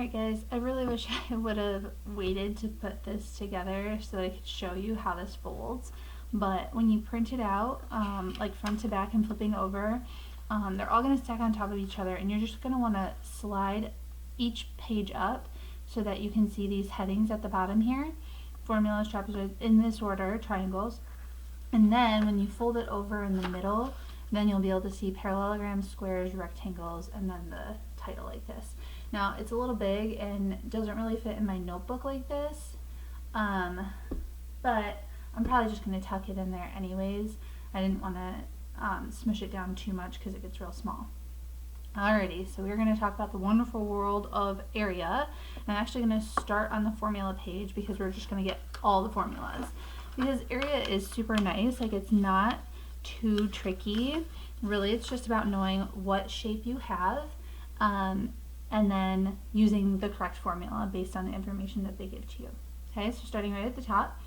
Alright guys, I really wish I would have waited to put this together so I could show you how this folds. But when you print it out, like front to back and flipping over, they're all going to stack on top of each other, and you're just going to want to slide each page up so that you can see these headings at the bottom here. Formulas, trapezoids, in this order, triangles. And then when you fold it over in the middle, then you'll be able to see parallelograms, squares, rectangles, and then the title like this. Now it's a little big and doesn't really fit in my notebook like this, but I'm probably just going to tuck it in there anyways. I didn't want to smush it down too much because it gets real small. Alrighty, so we're going to talk about the wonderful world of area. I'm actually going to start on the formula page because we're just going to get all the formulas. Because area is super nice, like it's not too tricky. Really, it's just about knowing what shape you have and then using the correct formula based on the information that they give to you. Okay, so starting right at the top,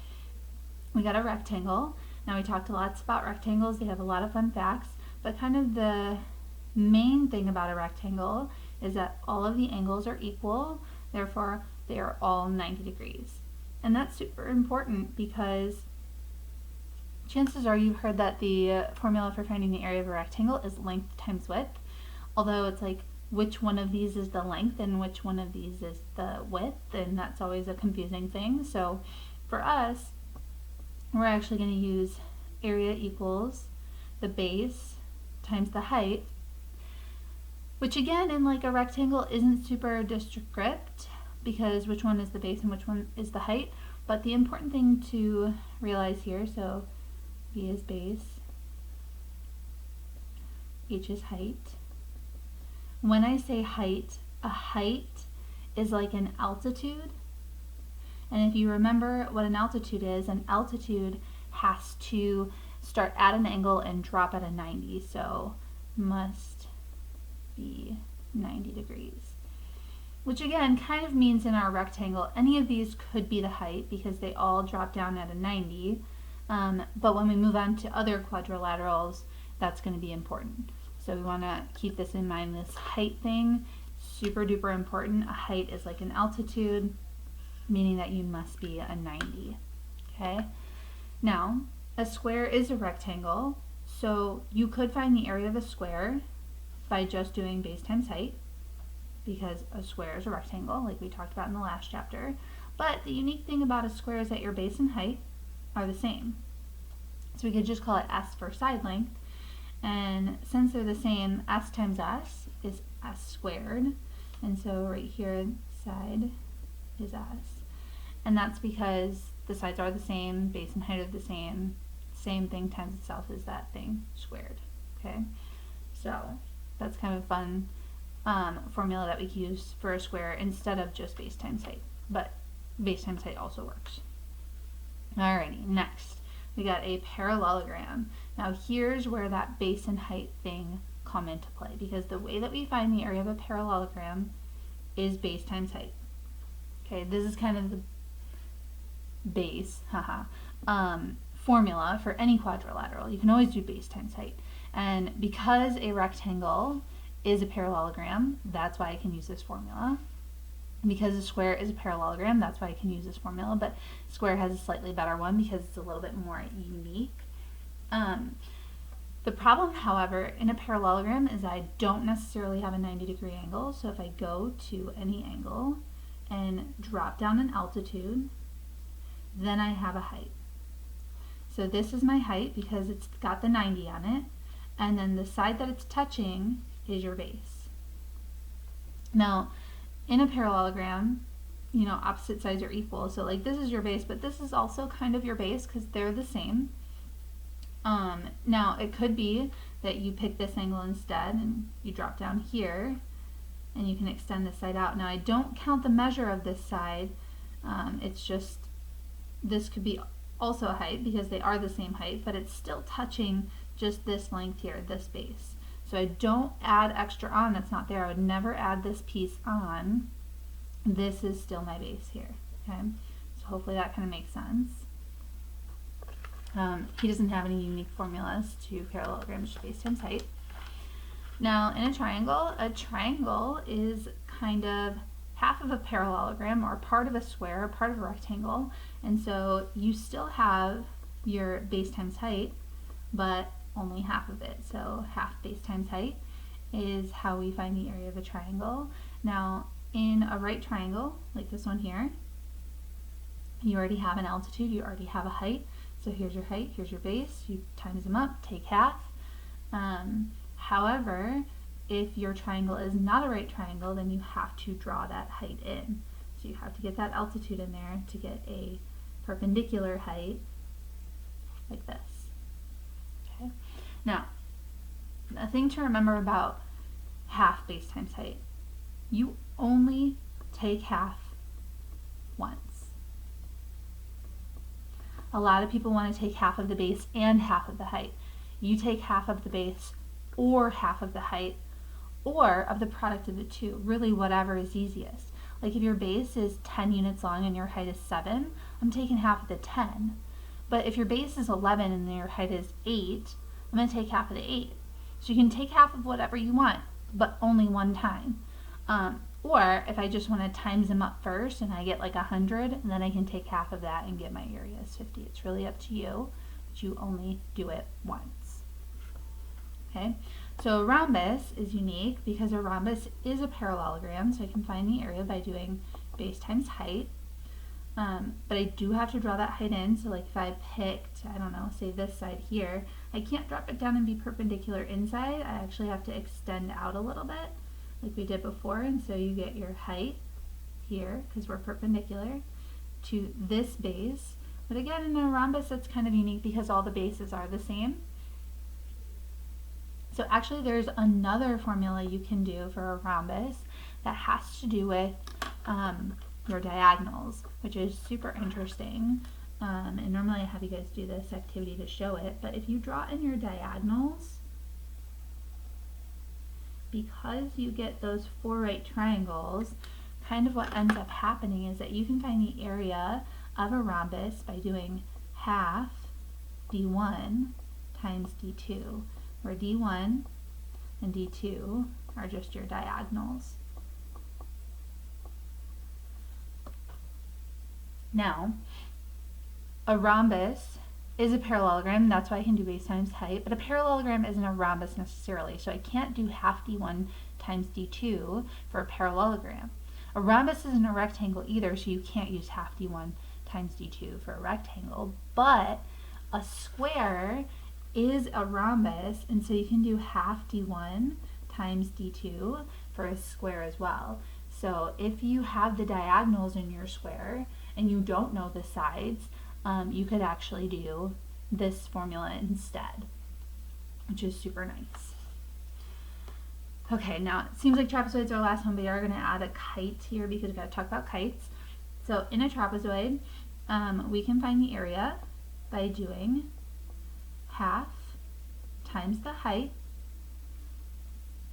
we got a rectangle. Now we talked lots about rectangles. They have a lot of fun facts, but kind of the main thing about a rectangle is that all of the angles are equal, therefore they are all 90 degrees. And that's super important because chances are you've heard that the formula for finding the area of a rectangle is length times width, although it's like which one of these is the length and which one of these is the width, and that's always a confusing thing. So for us, we're actually going to use area equals the base times the height, which again in like a rectangle isn't super descriptive because which one is the base and which one is the height, but the important thing to realize here, so B is base, H is height. When I say height, a height is like an altitude. And if you remember what an altitude is, an altitude has to start at an angle and drop at a 90. So must be 90 degrees. Which again kind of means in our rectangle, any of these could be the height because they all drop down at a 90. But when we move on to other quadrilaterals, that's going to be important. So we want to keep this in mind, this height thing, super duper important. A height is like an altitude, meaning that you must be a 90. Okay? Now, a square is a rectangle, so you could find the area of a square by just doing base times height, because a square is a rectangle, like we talked about in the last chapter. But the unique thing about a square is that your base and height are the same. So we could just call it S for side length. And since they're the same, S times S is S squared. And so right here, side is S. And that's because the sides are the same, base and height are the same. Same thing times itself is that thing squared. Okay? So that's kind of a fun formula that we can use for a square instead of just base times height. But base times height also works. Alrighty, next we got a parallelogram. Now here's where that base and height thing come into play, because the way that we find the area of a parallelogram is base times height. Okay, this is kind of the base formula for any quadrilateral. You can always do base times height. And because a rectangle is a parallelogram, that's why I can use this formula. Because a square is a parallelogram, that's why I can use this formula, but square has a slightly better one because it's a little bit more unique. The problem, however, in a parallelogram is I don't necessarily have a 90-degree angle, so if I go to any angle and drop down an altitude, then I have a height. So this is my height because it's got the 90 on it, and then the side that it's touching is your base. Now, in a parallelogram, you know, opposite sides are equal. So like this is your base, but this is also kind of your base because they're the same. Now it could be that you pick this angle instead and you drop down here and you can extend this side out. Now I don't count the measure of this side. It's just, this could be also a height because they are the same height, but it's still touching just this length here, this base. So I don't add extra on that's not there. I would never add this piece on. This is still my base here. Okay, so hopefully that kind of makes sense. He doesn't have any unique formulas to parallelograms, just base times height. Now in a triangle is kind of half of a parallelogram, or part of a square, or part of a rectangle, and so you still have your base times height, but only half of it. So half base times height is how we find the area of a triangle. Now, in a right triangle, like this one here, you already have an altitude, you already have a height. So here's your height, here's your base, you times them up, take half. However, if your triangle is not a right triangle, then you have to draw that height in. So you have to get that altitude in there to get a perpendicular height like this. Okay. Now, a thing to remember about half base times height, you only take half once. A lot of people want to take half of the base and half of the height. You take half of the base or half of the height, or of the product of the two, really whatever is easiest. Like if your base is 10 units long and your height is 7, I'm taking half of the 10. But if your base is 11 and your height is 8, I'm going to take half of the 8. So you can take half of whatever you want, but only one time. Or if I just want to times them up first and I get like 100, then I can take half of that and get my area as 50. It's really up to you, but you only do it once. Okay, so a rhombus is unique because a rhombus is a parallelogram, so I can find the area by doing base times height. But I do have to draw that height in, so like if I picked, I don't know, say this side here, I can't drop it down and be perpendicular inside. I actually have to extend out a little bit, like we did before, and so you get your height here, because we're perpendicular, to this base. But again, in a rhombus, it's kind of unique because all the bases are the same. So actually there's another formula you can do for a rhombus that has to do with your diagonals, which is super interesting. And normally I have you guys do this activity to show it, but if you draw in your diagonals, because you get those 4 right triangles, kind of what ends up happening is that you can find the area of a rhombus by doing half d1 times d2, where d1 and d2 are just your diagonals. Now, a rhombus is a parallelogram, that's why I can do base times height, but a parallelogram isn't a rhombus necessarily, so I can't do half d1 times d2 for a parallelogram. A rhombus isn't a rectangle either, so you can't use half d1 times d2 for a rectangle, but a square is a rhombus, and so you can do half d1 times d2 for a square as well. So if you have the diagonals in your square and you don't know the sides, you could actually do this formula instead, which is super nice. Okay, now it seems like trapezoids are our last one, but we are going to add a kite here because we've got to talk about kites. So in a trapezoid, we can find the area by doing half times the height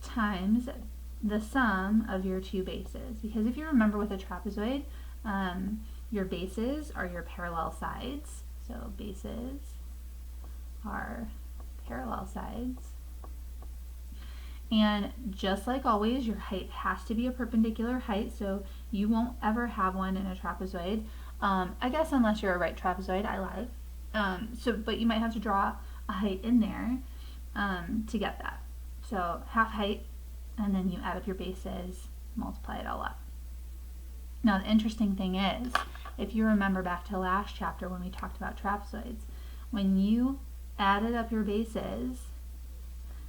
times the sum of your two bases. Because if you remember with a trapezoid, your bases are your parallel sides. So bases are parallel sides. And just like always, your height has to be a perpendicular height, so you won't ever have one in a trapezoid. I guess unless you're a right trapezoid, I lied. But you might have to draw a height in there to get that. So half height, and then you add up your bases, multiply it all up. Now the interesting thing is, if you remember back to last chapter when we talked about trapezoids, when you added up your bases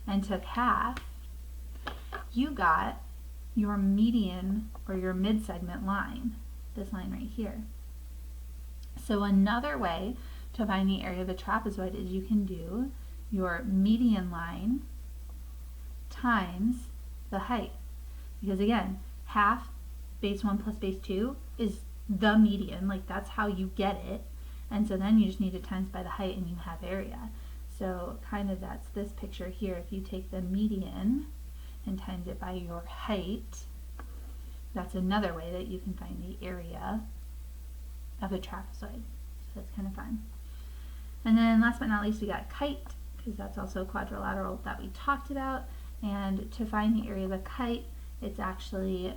and took half, you got your median or your mid-segment line, this line right here. So another way to find the area of a trapezoid is you can do your median line times the height. Because again, half base 1 plus base 2 is the median, like that's how you get it. And so then you just need to times by the height and you have area. So kind of that's this picture here. If you take the median and times it by your height, that's another way that you can find the area of a trapezoid. So that's kind of fun. And then last but not least, we got kite, because that's also quadrilateral that we talked about. And to find the area of a kite, it's actually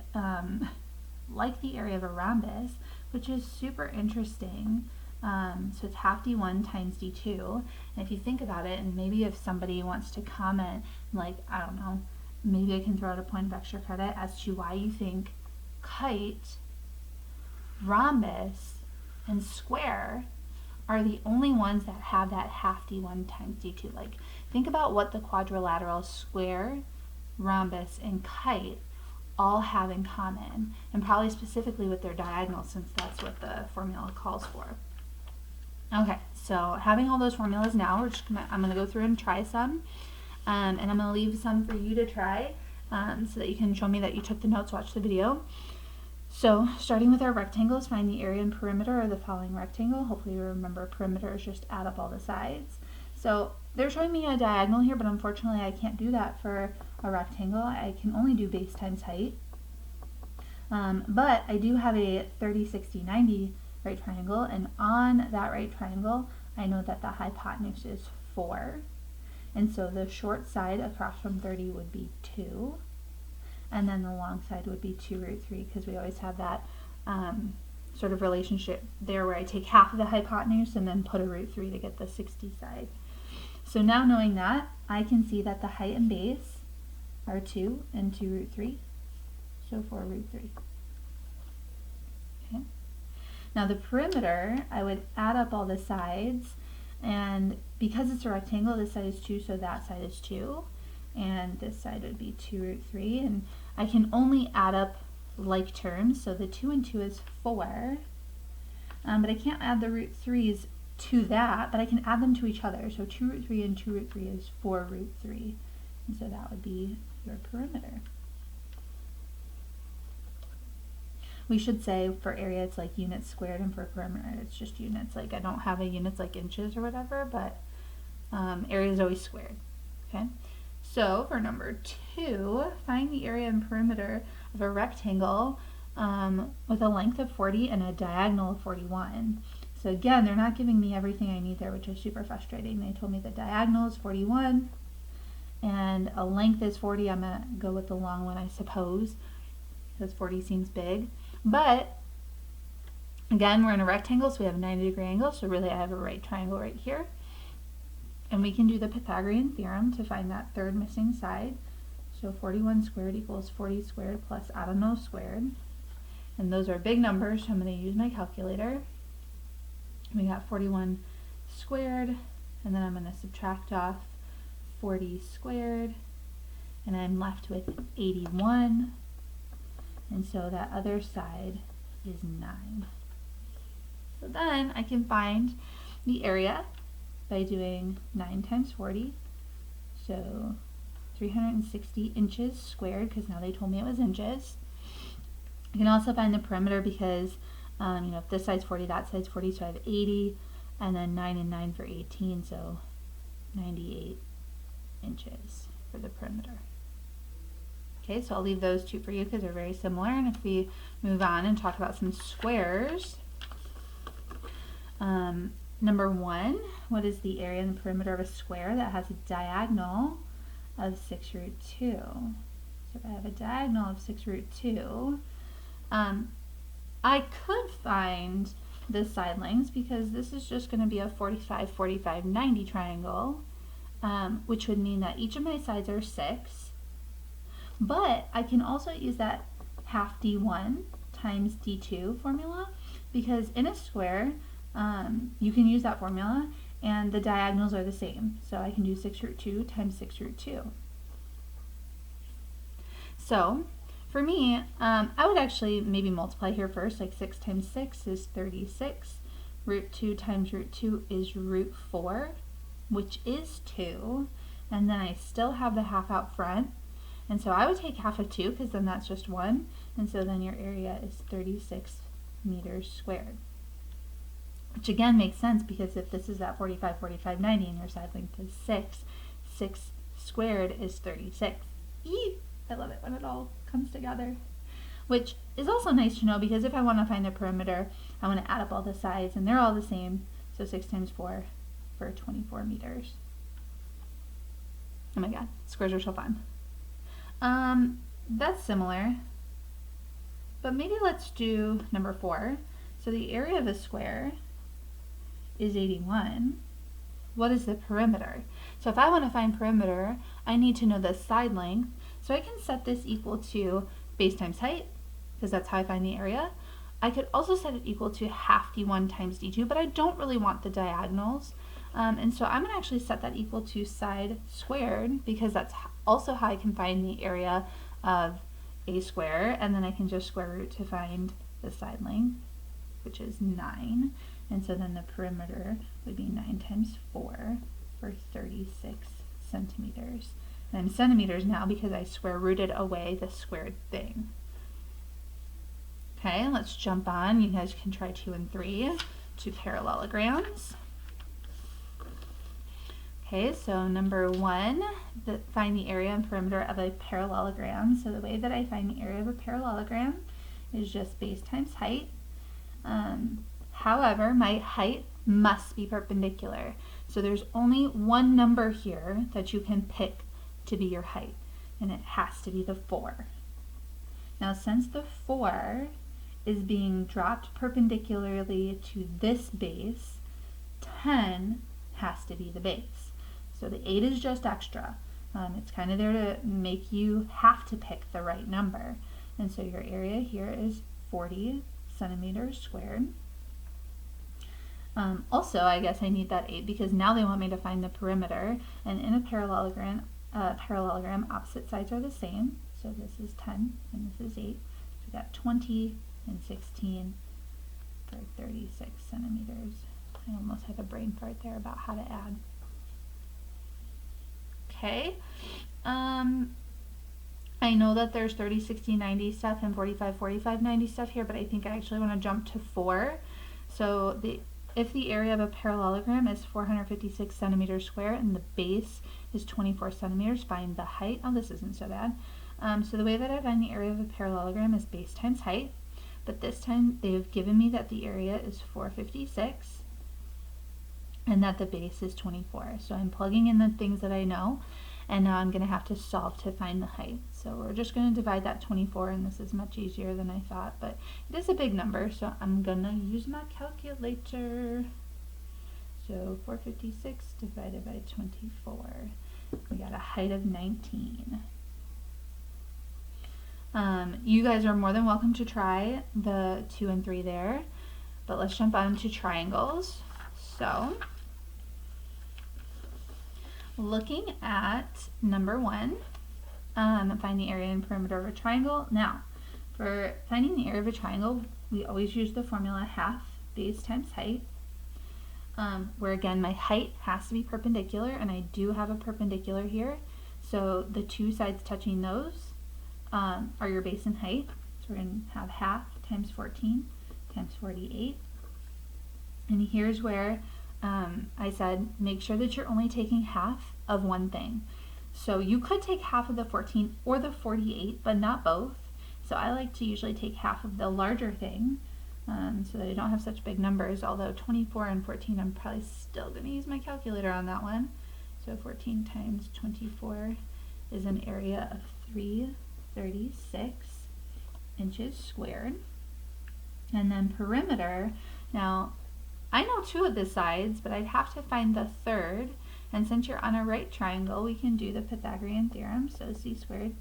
like the area of a rhombus, which is super interesting. So it's half d1 times d2. And if you think about it, and maybe if somebody wants to comment, like, I don't know, maybe I can throw out a point of extra credit as to why you think kite, rhombus, and square are the only ones that have that half d1 times d2. Like, think about what the quadrilateral square, rhombus, and kite all have in common, and probably specifically with their diagonals, since that's what the formula calls for. Okay, so having all those formulas now, I'm gonna go through and try some, and I'm gonna leave some for you to try, so that you can show me that you took the notes, watch the video. So starting with our rectangles, find the area and perimeter of the following rectangle. Hopefully you remember perimeter is just add up all the sides. So they're showing me a diagonal here, but unfortunately I can't do that for a rectangle. I can only do base times height. But I do have a 30, 60, 90 right triangle, and on that right triangle I know that the hypotenuse is 4. And so the short side across from 30 would be 2. And then the long side would be 2 root 3, because we always have that sort of relationship there where I take half of the hypotenuse and then put a root 3 to get the 60 side. So now knowing that, I can see that the height and base are 2 and 2 root 3, so 4 root 3. Okay. Now the perimeter, I would add up all the sides, and because it's a rectangle, this side is 2, so that side is 2. And this side would be 2 root 3, and I can only add up like terms, so the 2 and 2 is 4, but I can't add the root 3's to that, but I can add them to each other, so 2 root 3 and 2 root 3 is 4 root 3, and so that would be your perimeter. We should say for area it's like units squared, and for perimeter it's just units. Like I don't have a units like inches or whatever, but area is always squared. Okay. So for number 2, find the area and perimeter of a rectangle with a length of 40 and a diagonal of 41. So again, they're not giving me everything I need there, which is super frustrating. They told me the diagonal is 41 and a length is 40. I'm going to go with the long one, I suppose, because 40 seems big. But again, we're in a rectangle, so we have a 90-degree angle, so really I have a right triangle right here. And we can do the Pythagorean theorem to find that third missing side. So 41 squared equals 40 squared plus I don't know squared. And those are big numbers, so I'm going to use my calculator. We got 41 squared, and then I'm going to subtract off 40 squared, and I'm left with 81. And so that other side is 9. So then I can find the area by doing 9 times 40, so 360 inches squared, because now they told me it was inches. You can also find the perimeter because, you know, if this side's 40, that side's 40, so I have 80, and then 9 and 9 for 18, so 98 inches for the perimeter. Okay, so I'll leave those two for you because they're very similar, and if we move on and talk about some squares, number 1, what is the area and the perimeter of a square that has a diagonal of 6 root 2? So if I have a diagonal of 6 root 2, I could find the side lengths because this is just going to be a 45, 45, 90 triangle, which would mean that each of my sides are 6. But I can also use that half d1 times d2 formula, because in a square, you can use that formula and the diagonals are the same. So I can do 6 root 2 times 6 root 2. So for me, I would actually maybe multiply here first, like 6 times 6 is 36. Root 2 times root 2 is root 4, which is 2. And then I still have the half out front. And so I would take half of 2 because then that's just 1. And so then your area is 36 meters squared. Which again makes sense because if this is that 45, 45, 90 and your side length is 6, 6 squared is 36. Eee! I love it when it all comes together. Which is also nice to know because if I want to find the perimeter, I want to add up all the sides and they're all the same. So 6 times 4 for 24 meters. Oh my god, squares are so fun. That's similar but maybe let's do number 4. So the area of a square is 81. What is the perimeter? So if I want to find perimeter, I need to know the side length. So I can set this equal to base times height, because that's how I find the area. I could also set it equal to half d1 times d2, but I don't really want the diagonals. And so I'm going to actually set that equal to side squared, because that's also how I can find the area of a square, and then I can just square root to find the side length, which is 9. And so then the perimeter would be 9 times 4 for 36 centimeters. And I'm centimeters now because I square rooted away the squared thing. Okay, let's jump on. You guys can try 2 and 3 to parallelograms. Okay, so number 1, find the area and perimeter of a parallelogram. So the way that I find the area of a parallelogram is just base times height. However, my height must be perpendicular. So there's only one number here that you can pick to be your height, and it has to be the 4. Now, since the 4 is being dropped perpendicularly to this base, 10 has to be the base. So the 8 is just extra. It's kind of there to make you have to pick the right number. And so your area here is 40 centimeters squared. Also, I guess I need that 8 because now they want me to find the perimeter. And in a parallelogram, opposite sides are the same. So this is 10 and this is 8. So we got 20 and 16 for 36 centimeters. I almost had a brain fart there about how to add. Okay. I know that there's 30, 60, 90 stuff and 45, 45, 90 stuff here, but I think I actually want to jump to 4. So if the area of a parallelogram is 456 centimeters square and the base is 24 centimeters, find the height. Oh, this isn't so bad. So the way that I find the area of a parallelogram is base times height, but this time they've given me that the area is 456 and that the base is 24. So I'm plugging in the things that I know, and now I'm going to have to solve to find the height. So we're just going to divide that 24, and this is much easier than I thought, but it is a big number, so I'm going to use my calculator. So 456 divided by 24. We got a height of 19. You guys are more than welcome to try the 2 and 3 there, but let's jump on to triangles. So, looking at number 1, find the area and perimeter of a triangle. Now, for finding the area of a triangle, we always use the formula half base times height, where again my height has to be perpendicular, and I do have a perpendicular here. So the two sides touching those are your base and height. So we're going to have half times 14 times 48. And here's where I said make sure that you're only taking half of one thing. So you could take half of the 14 or the 48, but not both. So I like to usually take half of the larger thing so that I don't have such big numbers, although 24 and 14 I'm probably still going to use my calculator on that one. So 14 times 24 is an area of 336 inches squared. And then perimeter, now I know 2 of the sides, but I'd have to find the third. And since you're on a right triangle, we can do the Pythagorean theorem. So c squared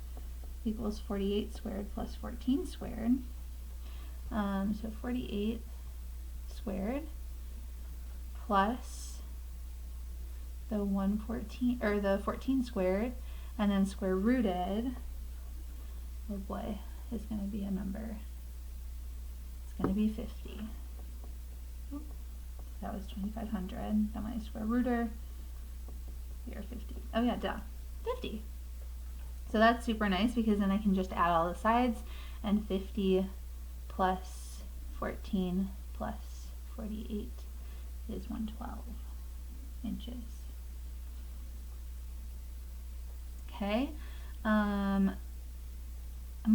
equals 48 squared plus 14 squared. So 48 squared plus the 114 or the 14 squared, and then square rooted. Oh boy, is going to be a number. It's going to be 50. Oop, that was 2,500. Then my square rooter. We are 50. Oh yeah, duh. 50. So that's super nice because then I can just add all the sides, and 50 plus 14 plus 48 is 112 inches. Okay. I'm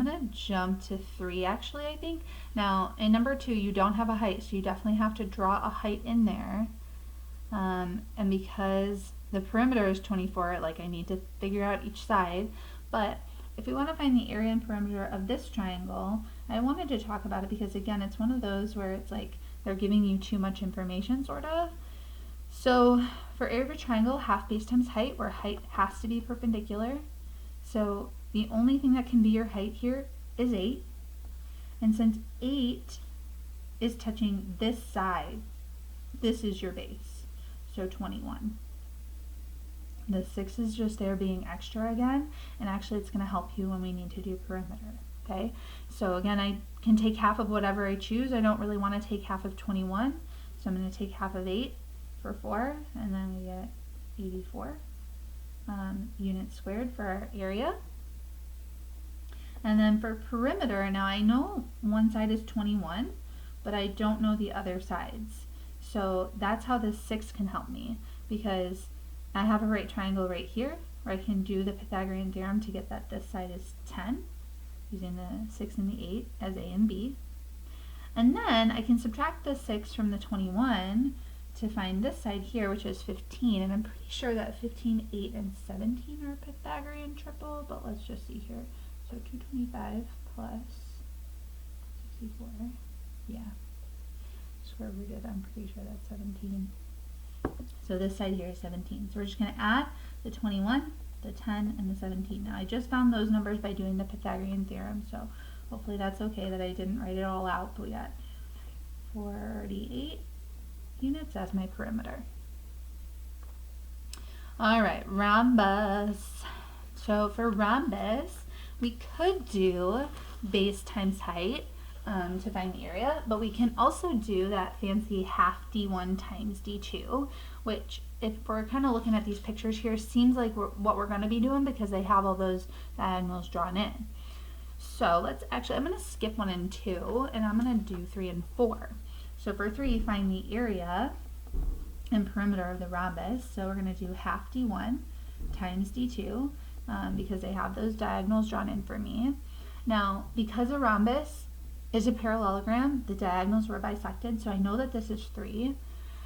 going to jump to 3 actually, I think. Now, in number 2, you don't have a height, so you definitely have to draw a height in there. And because the perimeter is 24, like I need to figure out each side, but if we want to find the area and perimeter of this triangle, I wanted to talk about it because again, it's one of those where it's like they're giving you too much information sort of. So for area of a triangle, half base times height, where height has to be perpendicular. So the only thing that can be your height here is 8. And since 8 is touching this side, this is your base. So 21. The 6 is just there being extra again, and actually it's going to help you when we need to do perimeter. Okay, so again, I can take half of whatever I choose. I don't really want to take half of 21, so I'm going to take half of 8 for 4, and then we get 84 units squared for our area. And then for perimeter, now I know one side is 21, but I don't know the other sides. So that's how this 6 can help me, because I have a right triangle right here where I can do the Pythagorean theorem to get that this side is 10, using the 6 and the 8 as A and B. And then I can subtract the 6 from the 21 to find this side here, which is 15. And I'm pretty sure that 15, 8, and 17 are Pythagorean triple, but let's just see here. So 225 plus 64, yeah, square rooted, I'm pretty sure that's 17. So this side here is 17. So we're just going to add the 21, the 10, and the 17. Now I just found those numbers by doing the Pythagorean theorem, so hopefully that's okay that I didn't write it all out, but we got 48 units as my perimeter. Alright, rhombus. So for rhombus, we could do base times height to find the area, but we can also do that fancy half d1 times d2, which if we're kind of looking at these pictures here, seems like what we're going to be doing because they have all those diagonals drawn in. So let's actually, I'm going to skip 1 and 2, and I'm going to do 3 and 4. So for 3, find the area and perimeter of the rhombus. So we're going to do half d1 times d2 because they have those diagonals drawn in for me. Now, because a rhombus is a parallelogram, the diagonals were bisected, so I know that this is 3.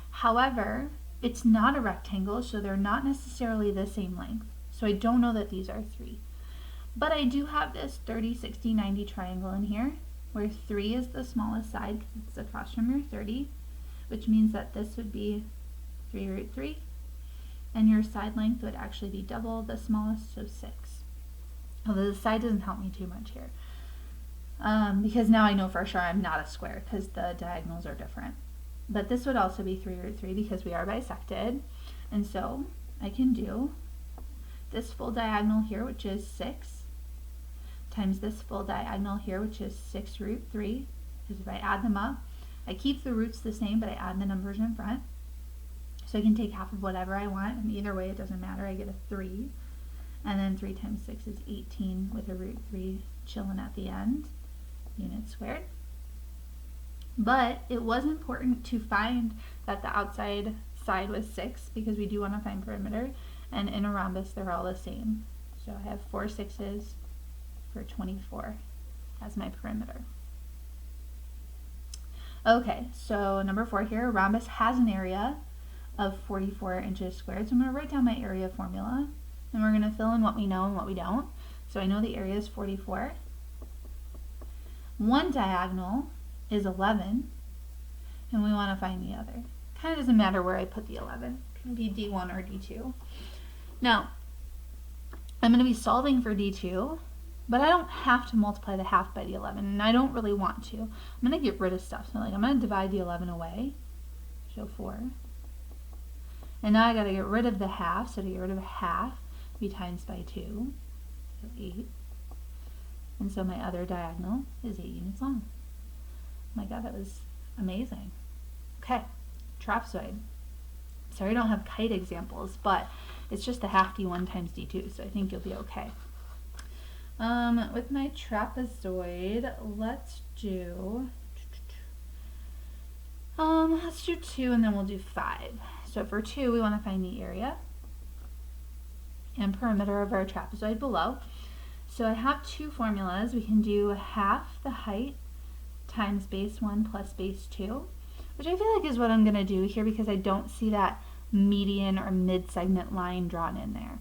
However, it's not a rectangle, so they're not necessarily the same length. So I don't know that these are 3. But I do have this 30, 60, 90 triangle in here, where 3 is the smallest side because it's across from your 30, which means that this would be 3 root 3, and your side length would actually be double the smallest, so 6. Although the side doesn't help me too much here. Because now I know for sure I'm not a square because the diagonals are different. But this would also be 3 root 3 because we are bisected. And so I can do this full diagonal here, which is 6, times this full diagonal here, which is 6 root 3. Because if I add them up, I keep the roots the same, but I add the numbers in front. So I can take half of whatever I want, and either way it doesn't matter, I get a 3. And then 3 times 6 is 18 with a root 3 chilling at the end. Units squared. But it was important to find that the outside side was 6 because we do want to find perimeter, and in a rhombus they're all the same. So I have 4 6s for 24 as my perimeter. Okay, so number 4 here, a rhombus has an area of 44 inches squared. So I'm going to write down my area formula, and we're going to fill in what we know and what we don't. So I know the area is 44. One diagonal is 11, and we want to find the other. Kind of doesn't matter where I put the 11. It can be D1 or D2. Now, I'm going to be solving for D2, but I don't have to multiply the half by the 11, and I don't really want to. I'm going to get rid of stuff. So like I'm going to divide the 11 away, so 4. And now I got to get rid of the half, so to get rid of a half, we times by 2, so 8. And so my other diagonal is 8 units long. Oh my god, that was amazing. Okay, trapezoid. Sorry I don't have kite examples, but it's just the half d1 times d2, so I think you'll be okay. With my trapezoid, let's do 2 and then we'll do 5. So for 2, we want to find the area and perimeter of our trapezoid below. So I have 2 formulas. We can do half the height times base 1 plus base 2, which I feel like is what I'm going to do here because I don't see that median or mid-segment line drawn in there.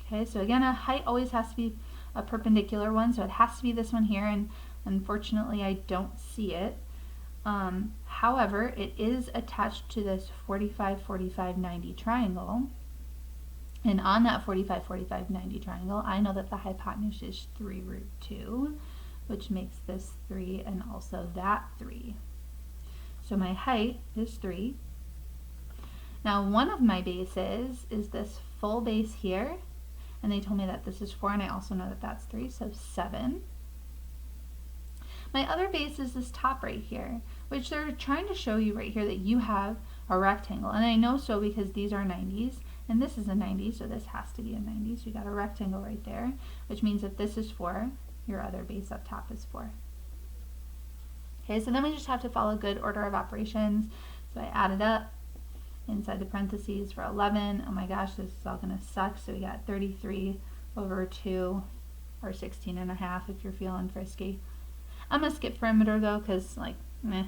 Okay, so again, a height always has to be a perpendicular one, so it has to be this one here, and unfortunately I don't see it. However, it is attached to this 45, 45, 90 triangle. And on that 45, 45, 90 triangle, I know that the hypotenuse is 3 root 2, which makes this 3 and also that 3. So my height is 3. Now one of my bases is this full base here, and they told me that this is 4, and I also know that that's 3, so 7. My other base is this top right here, which they're trying to show you right here that you have a rectangle. And I know so because these are 90s, and this is a 90, so this has to be a 90. So you got a rectangle right there, which means if this is 4, your other base up top is 4. Okay, so then we just have to follow good order of operations. So I added up inside the parentheses for 11. Oh my gosh, this is all going to suck. So we got 33 over 2, or 16 and a half if you're feeling frisky. I'm going to skip perimeter though, because like, meh.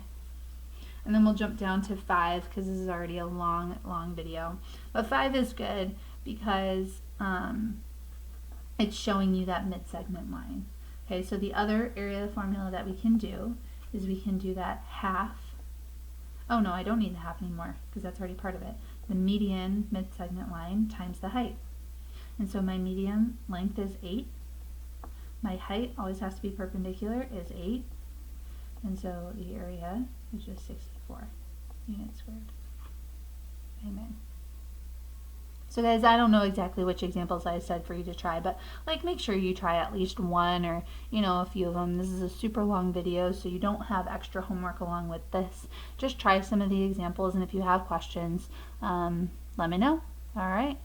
And then we'll jump down to 5 because this is already a long video. But 5 is good because it's showing you that mid-segment line. Okay, so the other area of the formula that we can do is we can do that half. Oh no, I don't need the half anymore because that's already part of it. The median mid-segment line times the height. And so my median length is 8. My height always has to be perpendicular, is 8. And so the area is just 64 units squared. Amen. So guys, I don't know exactly which examples I said for you to try, but like make sure you try at least one or, you know, a few of them. This is a super long video, so you don't have extra homework along with this. Just try some of the examples, and if you have questions, let me know. All right.